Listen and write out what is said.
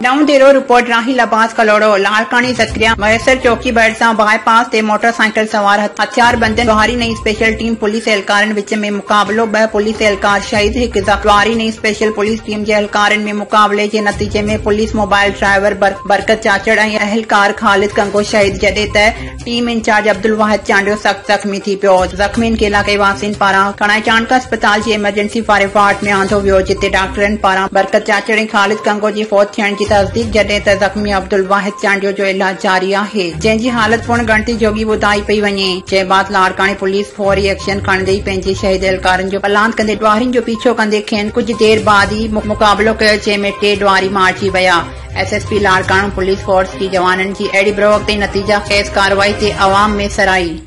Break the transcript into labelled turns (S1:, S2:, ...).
S1: नव देरो रिपोर्ट राहिल अब्बास कलोड़ो लालकानी ज़करिया मयसर चौकी भरिसां बाईपास ते मोटरसाइकिल सवार हथियार बंदन लोहारी नई स्पेशल टीम पुलिस एहलकारन विच में मुकाबलो। 2 पुलिस एहलकार शहीद, 1 ज़ख्मी नई स्पेशल पुलिस टीम जे एहलकारन में मुकाबले जे नतीजे में पुलिस मोबाइल ड्राइवर बरकत चाचड़ ऐं एहलकार ख़ालिद कंगो शहीद, जडे त टीम इंचार्ज अब्दुल वाहिद चांडियो सख्त ज़ख्मी थी पियो। ज़ख्मीन खे इलाक़ाई वासिन पारां खणाए चाणका अस्पताल जी इमरजेंसी फायर वार्ड में आंदो वियो, जिते डॉक्टरन पारां बरकत चाचड़ ऐं ख़ालिद कंगो जी फौत थियण जी तस्दीक, जडे त ज़ख्मी अब्दुल वाहिद चांडियो जो इलाज जारी आहे, जंहिंजी हालत पूर्ण गणती जोगी ॿुधाई पई वञे। जे बाद लाड़कानी पुलिस फौरी एक्शन खणंदे पंहिंजे शहीद एहलकारन जो पलांत कंदे ॾुआरिन जो पीछो कंदे खेनि कुछ देर बाद ही मुकाबलो कयो, जंहिंमें 3 ॾुआरी मारिजी विया। SSP लाड़काना पुलिस फोर्स की जवानन जी अहिड़ी बरोवक़्ती नतीजा खेज़ कार्रवाई ते अवाम में सराही।